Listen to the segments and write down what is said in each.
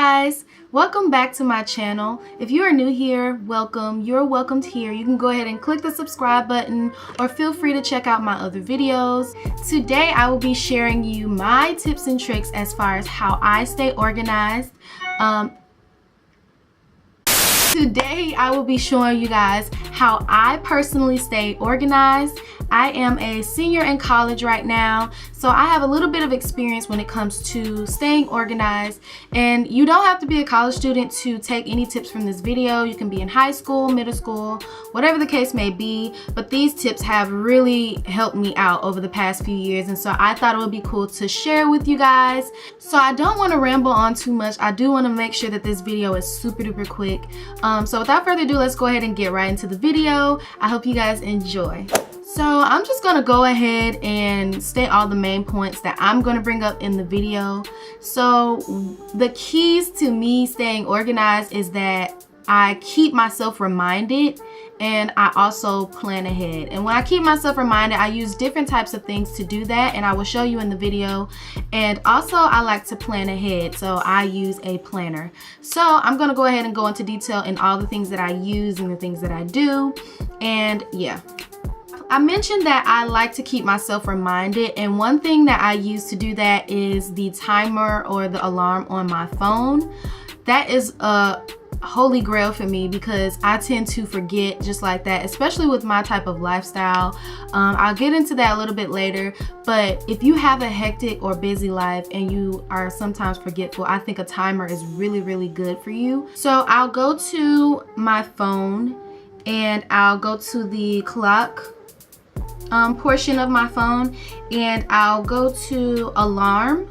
guys, welcome back to my channel. If you are new here, welcome. You're welcomed here. You can go ahead and click the subscribe button or feel free to check out my other videos. Today I will be sharing you my tips and tricks as far as how I stay organized. Today I will be showing you guys how I personally stay organized. I am a senior in college right now, so I have a little bit of experience when it comes to staying organized. And you don't have to be a college student to take any tips from this video. You can be in high school, middle school, whatever the case may be, but these tips have really helped me out over the past few years, and so I thought it would be cool to share with you guys. So I don't want to ramble on too much. I do want to make sure that this video is super duper quick. So without further ado, let's go ahead and get right into the video. I hope you guys enjoy. So I'm just gonna go ahead and state all the main points that I'm gonna bring up in the video. So the keys to me staying organized is that I keep myself reminded and I also plan ahead. And when I keep myself reminded, I use different types of things to do that, and I will show you in the video. And also I like to plan ahead, so I use a planner. So I'm gonna go ahead and go into detail in all the things that I use and the things that I do. And yeah, I mentioned that I like to keep myself reminded, and one thing that I use to do that is the timer or the alarm on my phone. That is a holy grail for me because I tend to forget just like that, especially with my type of lifestyle. I'll get into that a little bit later, but if you have a hectic or busy life and you are sometimes forgetful, I think a timer is really good for you. So I'll go to my phone and I'll go to the clock portion of my phone, and I'll go to alarm,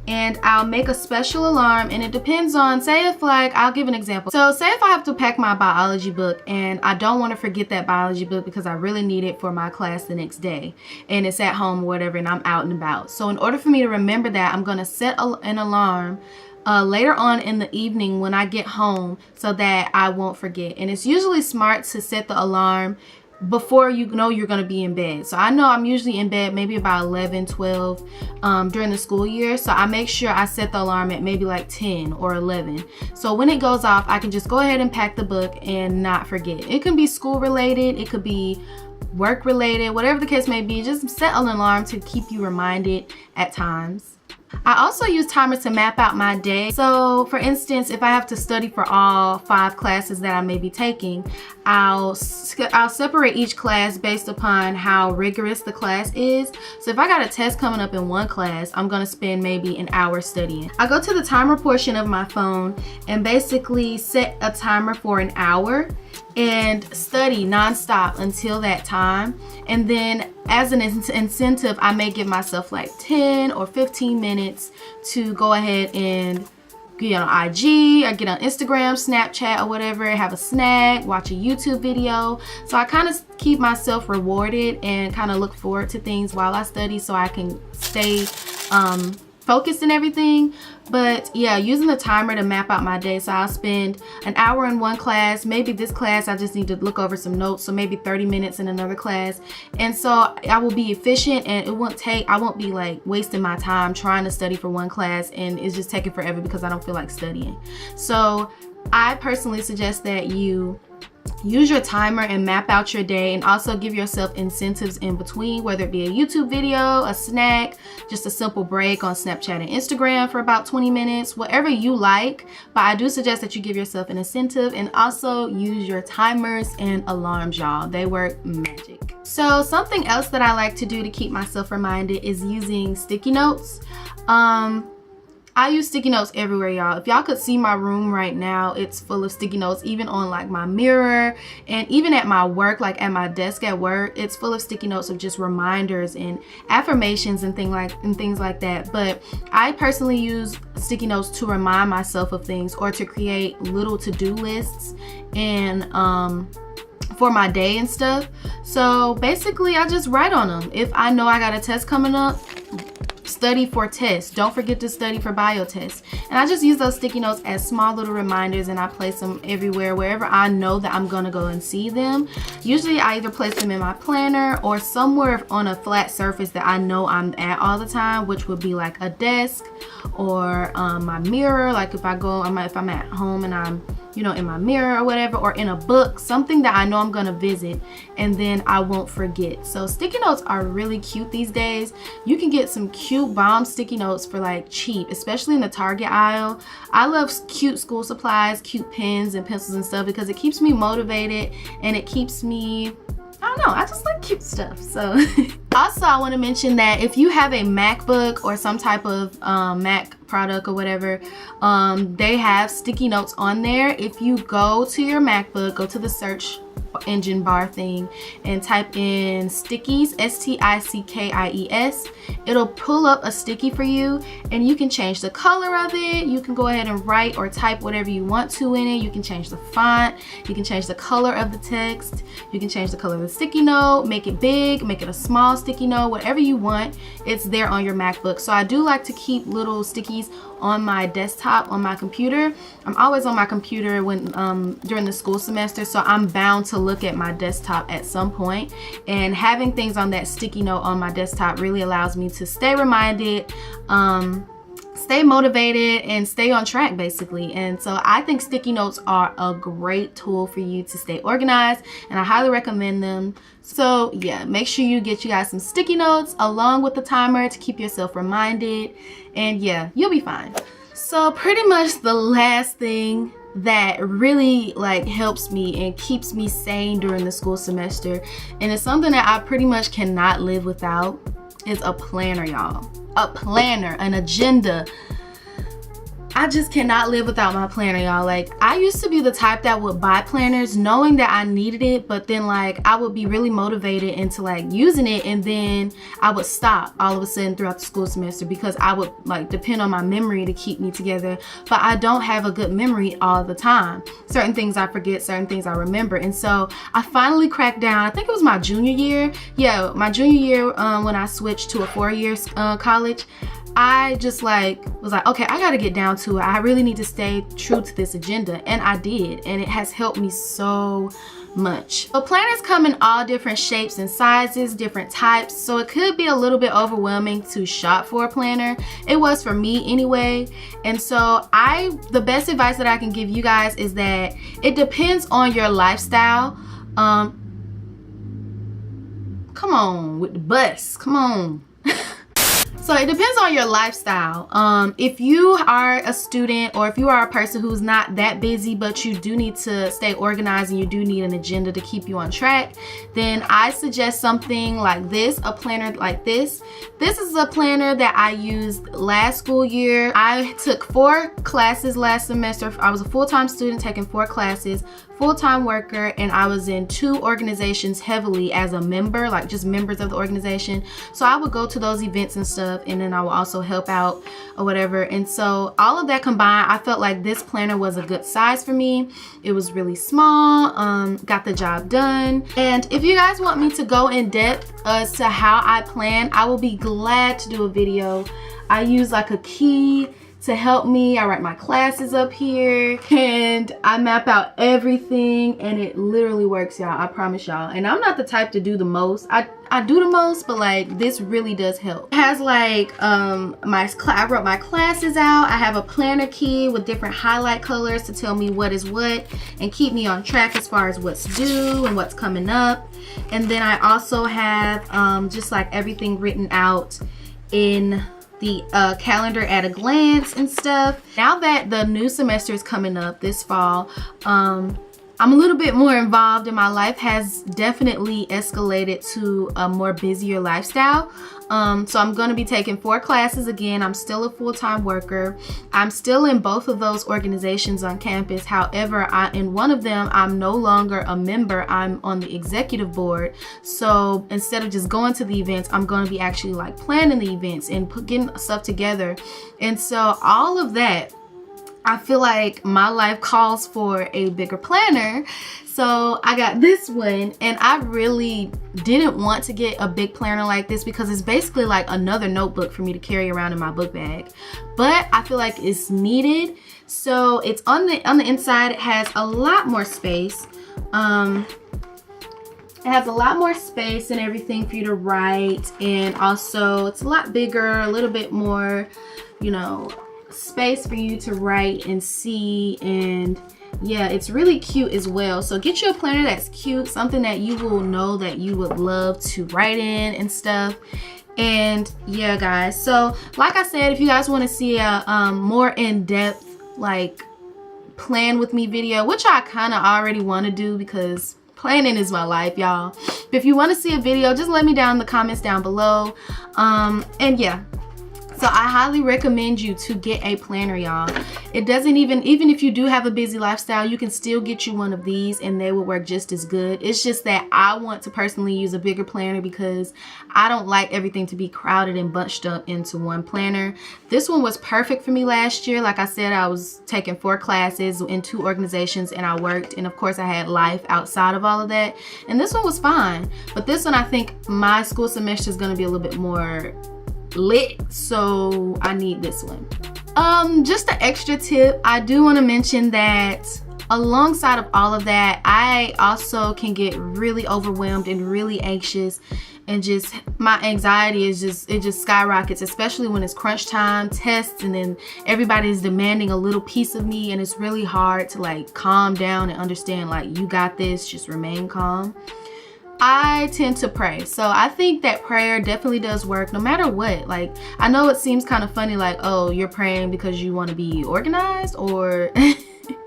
and I'll make a special alarm. And it depends on, say if like, I'll give an example. So say if I have to pack my biology book and I don't want to forget that biology book because I really need it for my class the next day and it's at home or whatever and I'm out and about. So in order for me to remember that, I'm going to set an alarm later on in the evening when I get home so that I won't forget. And it's usually smart to set the alarm before you know you're going to be in bed. So I know I'm usually in bed maybe about 11, 12 during the school year. So I make sure I set the alarm at maybe like 10 or 11. So when it goes off, I can just go ahead and pack the book and not forget. It can be school related, it could be work related, whatever the case may be. Just set an alarm to keep you reminded at times. I also use timers to map out my day. So for instance, if I have to study for all 5 classes that I may be taking, I'll separate each class based upon how rigorous the class is. So if I got a test coming up in one class, I'm gonna spend maybe an hour studying. I go to the timer portion of my phone and basically set a timer for an hour and study nonstop until that time. And then as an incentive, I may give myself like 10 or 15 minutes to go ahead and get on IG or get on Instagram, Snapchat or whatever, have a snack, watch a YouTube video. So I kind of keep myself rewarded and kind of look forward to things while I study so I can stay focused and everything. But yeah, using the timer to map out my day. So I'll spend an hour in one class. Maybe this class I just need to look over some notes, so maybe 30 minutes in another class. And so I will be efficient, and I won't be like wasting my time trying to study for one class and it's just taking forever because I don't feel like studying. So I personally suggest that you use your timer and map out your day, and also give yourself incentives in between, whether it be a YouTube video, a snack, just a simple break on Snapchat and Instagram for about 20 minutes, whatever you like. But I do suggest that you give yourself an incentive, and also use your timers and alarms, y'all. They work magic. So something else that I like to do to keep myself reminded is using sticky notes. I use sticky notes everywhere, y'all. If y'all could see my room right now, it's full of sticky notes, even on like my mirror, and even at my work, like at my desk at work, it's full of sticky notes of just reminders and affirmations and things like that. But I personally use sticky notes to remind myself of things, or to create little to-do lists and for my day and stuff. So basically I just write on them. If I know I got a test coming up, study for tests. Don't forget to study for bio tests. And I just use those sticky notes as small little reminders, and I place them everywhere, wherever I know that I'm gonna go and see them. Usually I either place them in my planner or somewhere on a flat surface that I know I'm at all the time, which would be like a desk or my mirror. Like if I'm at home and I'm, you know, in my mirror or whatever, or in a book, something that I know I'm gonna visit, and then I won't forget. So sticky notes are really cute these days. You can get some cute bomb sticky notes for like cheap, especially in the Target aisle. I love cute school supplies, cute pens and pencils and stuff, because it keeps me motivated and it keeps me, I don't know, I just like cute stuff. So also I want to mention that if you have a MacBook or some type of Mac product or whatever, they have sticky notes on there. If you go to your MacBook, go to the search engine bar thing and type in stickies, STICKIES, it'll pull up a sticky for you, and you can change the color of it. You can go ahead and write or type whatever you want to in it. You can change the font, you can change the color of the text, you can change the color of the sticky note, make it big, make it a small sticky note, whatever you want, it's there on your MacBook. So I do like to keep little stickies on my desktop on my computer. I'm always on my computer when during the school semester, so I'm bound to look at my desktop at some point, and having things on that sticky note on my desktop really allows me to stay reminded, stay motivated, and stay on track basically. And so I think sticky notes are a great tool for you to stay organized, and I highly recommend them. So yeah, make sure you get you guys some sticky notes along with the timer to keep yourself reminded, and yeah, you'll be fine. So pretty much the last thing that really like helps me and keeps me sane during the school semester, and it's something that I pretty much cannot live without, is a planner, y'all. A planner, an agenda. I just cannot live without my planner, y'all. Like, I used to be the type that would buy planners knowing that I needed it, but then like I would be really motivated into like using it, and then I would stop all of a sudden throughout the school semester because I would like depend on my memory to keep me together. But I don't have a good memory all the time. Certain things I forget, certain things I remember. And so I finally cracked down, I think it was my junior year. Yeah, my junior year when I switched to a 4-year college. I just like was like, okay, I gotta get down to it. I really need to stay true to this agenda, and I did, and it has helped me so much. So planners come in all different shapes and sizes, different types, so it could be a little bit overwhelming to shop for a planner. It was for me anyway. And so the best advice that I can give you guys is that it depends on your lifestyle. Come on with the bus, come on. So it depends on your lifestyle. If you are a student, or if you are a person who's not that busy but you do need to stay organized and you do need an agenda to keep you on track, then I suggest something like this, a planner like this. This is a planner that I used last school year. I took 4 classes last semester. I was a full-time student taking 4 classes, full-time worker, and I was in 2 organizations heavily as a member, like just members of the organization. So I would go to those events and stuff, and then I will also help out or whatever. And so all of that combined, I felt like this planner was a good size for me. It was really small, got the job done. And if you guys want me to go in depth as to how I plan, I will be glad to do a video. I use like a key to help me. I write my classes up here and I map out everything, and it literally works, y'all. I promise y'all. And I'm not the type to do the most. I do the most, but like this really does help. It has like I wrote my classes out. I have a planner key with different highlight colors to tell me what is what and keep me on track as far as what's due and what's coming up. And then I also have just like everything written out in the calendar at a glance and stuff. Now that the new semester is coming up this fall, I'm a little bit more involved, and my life has definitely escalated to a more busier lifestyle. So I'm going to be taking 4 classes again. I'm still a full-time worker. I'm still in both of those organizations on campus. However, in one of them, I'm no longer a member. I'm on the executive board. So instead of just going to the events, I'm going to be actually like planning the events and getting stuff together. And so all of that, I feel like my life calls for a bigger planner. So I got this one, and I really didn't want to get a big planner like this because it's basically like another notebook for me to carry around in my book bag. But I feel like it's needed. So it's on the inside, it has a lot more space. It has a lot more space and everything for you to write, and also it's a lot bigger, a little bit more, you know, space for you to write and see. And yeah, it's really cute as well. So get you a planner that's cute, something that you will know that you would love to write in and stuff. And yeah, guys, so like I said, if you guys want to see a more in-depth like plan with me video, which I kind of already want to do because planning is my life, y'all. But if you want to see a video, just let me down in the comments down below. And yeah, so I highly recommend you to get a planner, y'all. It doesn't even if you do have a busy lifestyle, you can still get you one of these and they will work just as good. It's just that I want to personally use a bigger planner because I don't like everything to be crowded and bunched up into one planner. This one was perfect for me last year. Like I said, I was taking 4 classes in 2 organizations and I worked, and of course I had life outside of all of that, and this one was fine. But this one, I think my school semester is going to be a little bit more lit, so I need this one. Just an extra tip, I do want to mention that alongside of all of that, I also can get really overwhelmed and really anxious, and just my anxiety is just skyrockets, especially when it's crunch time, tests, and then everybody is demanding a little piece of me, and it's really hard to like calm down and understand like, you got this, just remain calm. I tend to pray. So I think that prayer definitely does work no matter what. Like, I know it seems kind of funny, like, oh, you're praying because you want to be organized, or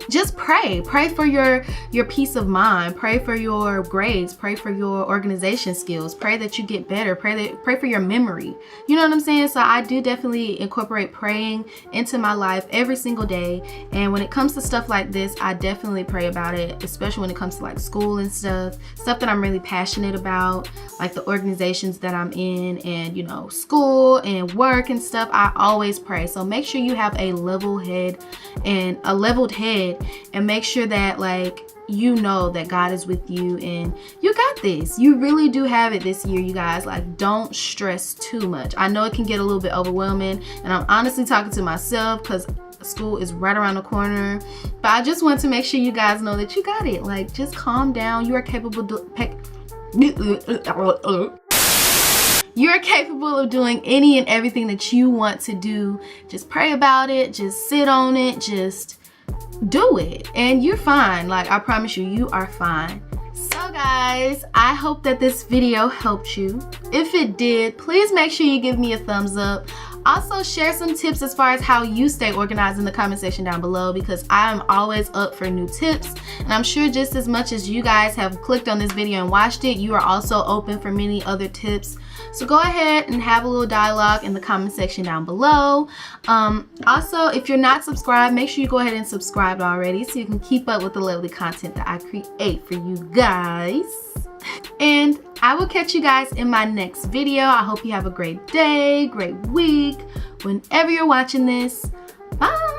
just pray. Pray for your peace of mind. Pray for your grades. Pray for your organization skills. Pray that you get better. Pray for your memory. You know what I'm saying? So I do definitely incorporate praying into my life every single day. And when it comes to stuff like this, I definitely pray about it, especially when it comes to like school and stuff that I'm really passionate about, like the organizations that I'm in, and you know, school and work and stuff. I always pray. So make sure you have a leveled head, and make sure that like, you know that God is with you and you got this. You really do have it this year, you guys. Like, don't stress too much. I know it can get a little bit overwhelming, and I'm honestly talking to myself because school is right around the corner. But I just want to make sure you guys know that you got it. Like, just calm down. You are capable You're capable of doing any and everything that you want to do. Just pray about it. Just sit on it. Just do it. And you're fine. Like, I promise you, you are fine. So guys, I hope that this video helped you. If it did, please make sure you give me a thumbs up. Also, share some tips as far as how you stay organized in the comment section down below, because I am always up for new tips, and I'm sure just as much as you guys have clicked on this video and watched it, you are also open for many other tips. So go ahead and have a little dialogue in the comment section down below. Also, if you're not subscribed, make sure you go ahead and subscribe already so you can keep up with the lovely content that I create for you guys. And I will catch you guys in my next video. I hope you have a great day, great week, whenever you're watching this. Bye!